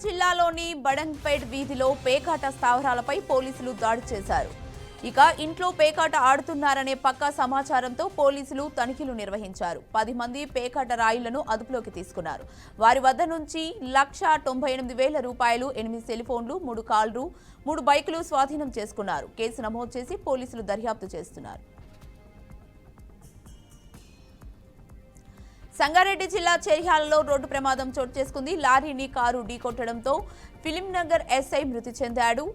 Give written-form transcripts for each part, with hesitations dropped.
జిల్లాలోని బడంగ్పేట్ వీధిలో పేకాట స్థావరాలపై పోలీసులు దాడి చేశారు. ఇక ఇంట్లో పేకాట ఆడుతున్నారనే పక్కా సమాచారంతో పోలీసులు తనిఖీలు నిర్వహించారు. 10 మంది పేకాట రాయులను అదుపులోకి తీసుకున్నారు. వారి వద్ద నుంచి 1,98,000 రూపాయలు, 8 సెల్ ఫోన్లు, 3 కార్లు, 3 బైకులు స్వాధీనం చేసుకున్నారు. కేసు నమోదు చేసి పోలీసులు దర్యాప్తు చేస్తున్నారు. సంగారెడ్డి జిల్లా చెర్యాలలో రోడ్డు ప్రమాదం చోటు చేసుకుంది. లారీని కారు ఢీకొట్టడంతో ఫిలింనగర్ ఎస్ఐ మృతి చెందాడు.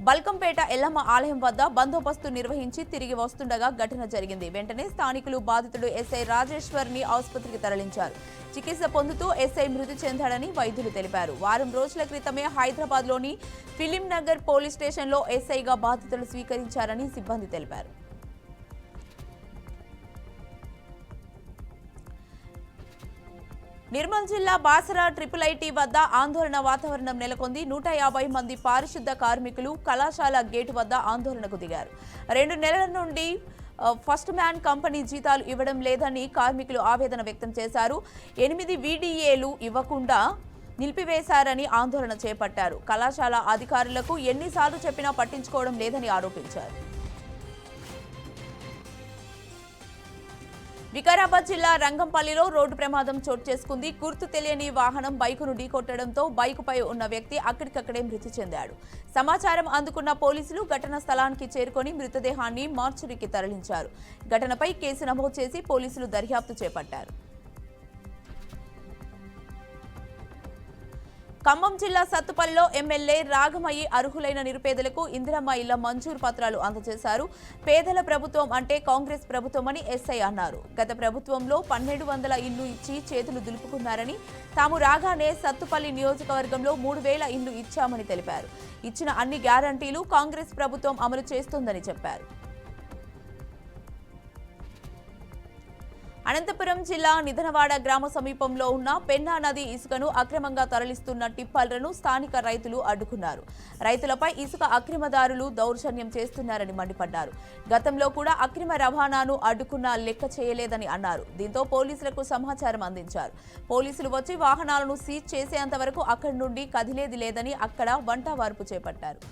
బల్కంపేట ఎల్లమ్మ ఆలయం వద్ద బందోబస్తు నిర్వహించి తిరిగి వస్తుండగా ఘటన జరిగింది. వెంటనే స్థానికులు బాధితుడు ఎస్ఐ రాజేశ్వర్ని ఆసుపత్రికి తరలించారు. చికిత్స పొందుతూ ఎస్ఐ మృతి చెందాడని వైద్యులు తెలిపారు. వారం రోజుల క్రితమే హైదరాబాద్లోని ఫిలింనగర్ పోలీస్ స్టేషన్లో ఎస్ఐగా బాధ్యతలు స్వీకరించారని సిబ్బంది తెలిపారు. నిర్మల్ జిల్లా బాసరా IIIT వద్ద ఆందోళన వాతావరణం నెలకొంది. 150 మంది పారిశుద్ధ కార్మికులు కళాశాల గేటు వద్ద ఆందోళనకు దిగారు. 2 నెలల నుండి ఫస్ట్ మ్యాన్ కంపెనీ జీతాలు ఇవ్వడం లేదని కార్మికులు ఆవేదన వ్యక్తం చేశారు. 8 VDAలు ఇవ్వకుండా నిలిపివేశారని ఆందోళన చేపట్టారు. కళాశాల అధికారులకు ఎన్నిసార్లు చెప్పినా పట్టించుకోవడం లేదని ఆరోపించారు. వికారాబాద్ జిల్లా రంగంపల్లిలో రోడ్డు ప్రమాదం చోటు చేసుకుంది. గుర్తు తెలియని వాహనం బైకును ఢీకొట్టడంతో బైకుపై ఉన్న వ్యక్తి అక్కడికక్కడే మృతి చెందాడు. సమాచారం అందుకున్న పోలీసులు ఘటనా స్థలానికి చేరుకొని మృతదేహాన్ని మార్చురీకి తరలించారు. ఘటనపై కేసు నమోదు చేసి పోలీసులు దర్యాప్తు చేపట్టారు. ఖమ్మం జిల్లా సత్తుపల్లిలో ఎమ్మెల్యే రాఘమయ్యి అర్హులైన నిరుపేదలకు ఇందిరమ్మ ఇళ్ల మంజూరు పత్రాలు అందజేశారు. పేదల ప్రభుత్వం అంటే కాంగ్రెస్ ప్రభుత్వమని ఎస్ఐ అన్నారు. గత ప్రభుత్వంలో 1,200 ఇళ్లు ఇచ్చి చేతులు దులుపుకున్నారని, తాము రాగానే సత్తుపల్లి నియోజకవర్గంలో 3,000 ఇళ్లు ఇచ్చామని తెలిపారు. ఇచ్చిన అన్ని గ్యారంటీలు కాంగ్రెస్ ప్రభుత్వం అమలు చేస్తోందని చెప్పారు. అనంతపురం జిల్లా నిధనవాడ గ్రామ సమీపంలో ఉన్న పెన్నా నది ఇసుకను అక్రమంగా తరలిస్తున్న టిప్పర్లను స్థానిక రైతులు అడ్డుకున్నారు. రైతులపై ఇసుక అక్రమదారులు దౌర్జన్యం చేస్తున్నారని మండిపడ్డారు. గతంలో కూడా అక్రమ రవాణాను అడ్డుకున్నా లెక్క చేయలేదని అన్నారు. దీంతో పోలీసులకు సమాచారం అందించారు. పోలీసులు వచ్చి వాహనాలను సీజ్ చేసేంత వరకు అక్కడి నుండి కదిలేది లేదని అక్కడ వంటవార్పు చేపట్టారు.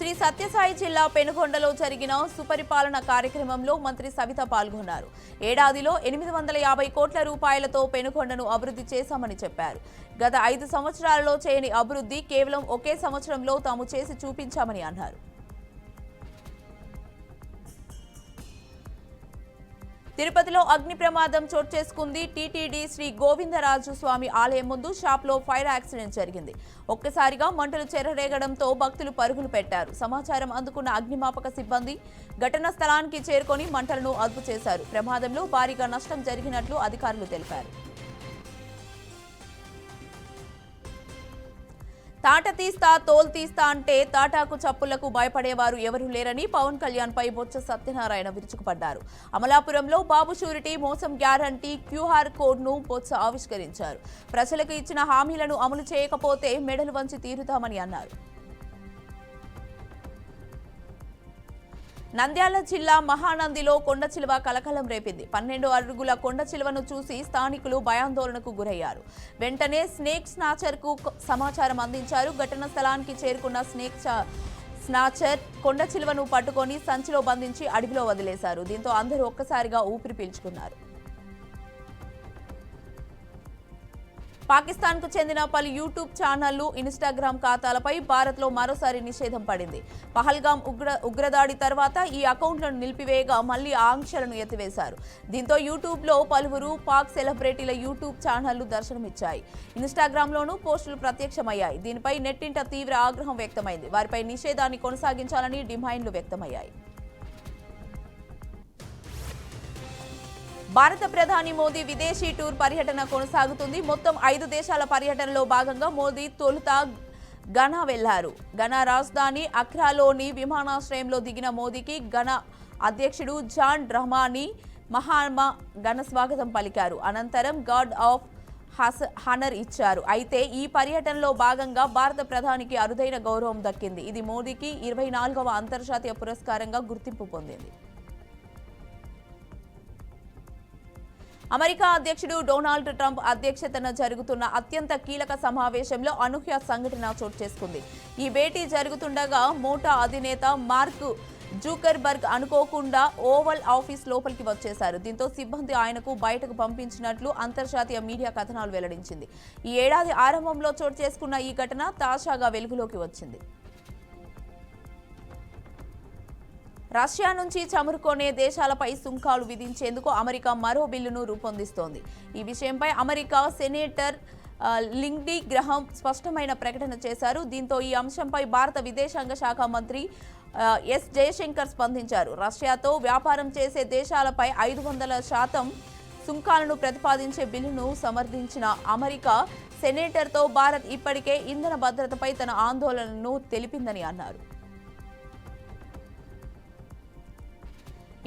శ్రీ సత్యసాయి జిల్లా పెనుగొండలో జరిగిన సుపరిపాలన కార్యక్రమంలో మంత్రి సవిత పాల్గొన్నారు. ఏడాదిలో 850 కోట్ల రూపాయలతో పెనుగొండను అభివృద్ధి చేశామని చెప్పారు. గత 5 సంవత్సరాలలో చేయని అభివృద్ధి కేవలం ఒకే సంవత్సరంలో తాము చేసి చూపించామని అన్నారు. తిరుపతిలో అగ్ని ప్రమాదం చోటు చేసుకుంది. టీటీడీ శ్రీ గోవిందరాజు స్వామి ఆలయం ముందు షాప్లో ఫైర్ యాక్సిడెంట్ జరిగింది. ఒక్కసారిగా మంటలు చెర్రరేగడంతో భక్తులు పరుగులు పెట్టారు. సమాచారం అందుకున్న అగ్నిమాపక సిబ్బంది ఘటనా స్థలానికి చేరుకొని మంటలను అదుపు చేశారు. ప్రమాదంలో భారీగా నష్టం జరిగినట్లు అధికారులు తెలిపారు. తాట తీస్తా తోల్ తీస్తా అంటే తాటాకు చప్పులకు భయపడేవారు ఎవరూ లేరని పవన్ కళ్యాణ్ పై బొత్స సత్యనారాయణ విరుచుకుపడ్డారు. అమలాపురంలో బాబు షూరిటీ మోసం గ్యారంటీ QR కోడ్ను బొత్స ఆవిష్కరించారు. ప్రజలకు ఇచ్చిన హామీలను అమలు చేయకపోతే మెడలు వంచి తీరుతామని అన్నారు. నంద్యాల జిల్లా మహానందిలో కొండచిలువ కలకలం రేపింది. 12 అడుగుల కొండచిలువను చూసి స్థానికులు భయాందోళనకు గురయ్యారు. వెంటనే స్నేక్ స్నాచర్కు సమాచారం అందించారు. ఘటనా స్థలానికి చేరుకున్న స్నేక్ స్నాచర్ కొండచిలువను పట్టుకొని సంచిలో బంధించి అడవిలో వదిలేశారు. దీంతో అందరూ ఒక్కసారిగా ఊపిరి పీల్చుకున్నారు. పాకిస్తాన్కు చెందిన పలు యూట్యూబ్ ఛానళ్లు, ఇన్స్టాగ్రామ్ ఖాతాలపై భారత్లో మరోసారి నిషేధం పడింది. పహల్గాం ఉగ్రదాడి తర్వాత ఈ అకౌంట్లను నిలిపివేయగా మళ్లీ ఆంక్షలను ఎత్తివేశారు. దీంతో యూట్యూబ్లో పలువురు పాక్ సెలబ్రిటీల యూట్యూబ్ ఛానళ్లు దర్శనమిచ్చాయి. ఇన్స్టాగ్రామ్లోనూ పోస్టులు ప్రత్యక్షమయ్యాయి. దీనిపై నెట్టింట తీవ్ర ఆగ్రహం వ్యక్తమైంది. వారిపై నిషేధాన్ని కొనసాగించాలని డిమాండ్లు వ్యక్తమయ్యాయి. భారత ప్రధాని మోదీ విదేశీ టూర్ పర్యటన కొనసాగుతుంది. మొత్తం 5 దేశాల పర్యటనలో భాగంగా మోదీ తొలుత ఘనా వెళ్లారు. ఘనా రాజధాని అక్రాలోని విమానాశ్రయంలో దిగిన మోదీకి ఘనా అధ్యక్షుడు జాన్ డ్రహమానీ మహాత్మా ఘన స్వాగతం పలికారు. అనంతరం గార్డ్ ఆఫ్ హానర్ ఇచ్చారు. అయితే ఈ పర్యటనలో భాగంగా భారత ప్రధానికి అరుదైన గౌరవం దక్కింది. ఇది మోదీకి 24వ అంతర్జాతీయ పురస్కారంగా గుర్తింపు పొందింది. అమెరికా అధ్యక్షుడు డొనాల్డ్ ట్రంప్ అధ్యక్షతన జరుగుతున్న అత్యంత కీలక సమావేశంలో అనూహ్య సంఘటన చోటు చేసుకుంది. ఈ భేటీ జరుగుతుండగా మోటా అధినేత మార్క్ జూకర్బర్గ్ అనుకోకుండా ఓవల్ ఆఫీస్ లోపలికి వచ్చేశారు. దీంతో సిబ్బంది ఆయనకు బయటకు పంపించినట్లు అంతర్జాతీయ మీడియా కథనాలు వెల్లడించింది. ఈ ఏడాది ఆరంభంలో చోటు చేసుకున్న ఈ ఘటన తాజాగా వెలుగులోకి వచ్చింది. రష్యా నుంచి చమురుకొనే దేశాలపై సుంకాలు విధించేందుకు అమెరికా మరో బిల్లును రూపొందిస్తోంది. ఈ విషయంపై అమెరికా సెనేటర్ లిండ్సీ గ్రహాం స్పష్టమైన ప్రకటన చేశారు. దీంతో ఈ అంశంపై భారత విదేశాంగ శాఖ మంత్రి ఎస్ జయశంకర్ స్పందించారు. రష్యాతో వ్యాపారం చేసే దేశాలపై 500% సుంకాలను ప్రతిపాదించే బిల్లును సమర్థించిన అమెరికా సెనేటర్తో భారత్ ఇప్పటికే ఇంధన భద్రతపై తన ఆందోళనను తెలిపిందని అన్నారు.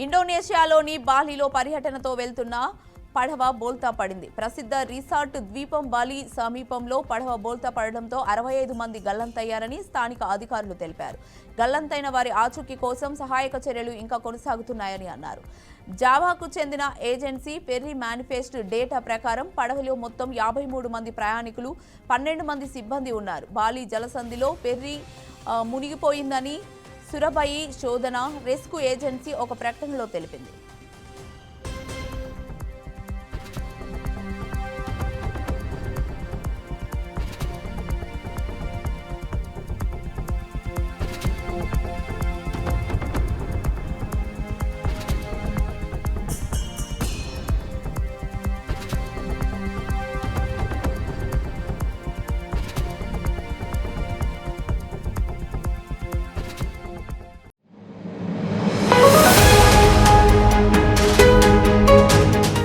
ఇండోనేషియాలోని బాలిలో పర్యటనతో వెళ్తున్న పడవ బోల్తా పడింది. ప్రసిద్ధ రిసార్ట్ ద్వీపం బాలి సమీపంలో పడవ బోల్తా పడడంతో 65 మంది గల్లంతయ్యారని స్థానిక అధికారులు తెలిపారు. గల్లంతైన వారి ఆచూకీ కోసం సహాయక చర్యలు ఇంకా కొనసాగుతున్నాయని అన్నారు. జావాకు చెందిన ఏజెన్సీ పెర్రీ మేనిఫెస్ట్ డేటా ప్రకారం పడవలో మొత్తం 53 మంది ప్రయాణికులు, 12 మంది సిబ్బంది ఉన్నారు. బాలి జలసంధిలో పెర్రీ మునిగిపోయిందని సురబయి శోధన రెస్క్యూ ఏజెన్సీ ఒక ప్రకటనలో తెలిపింది.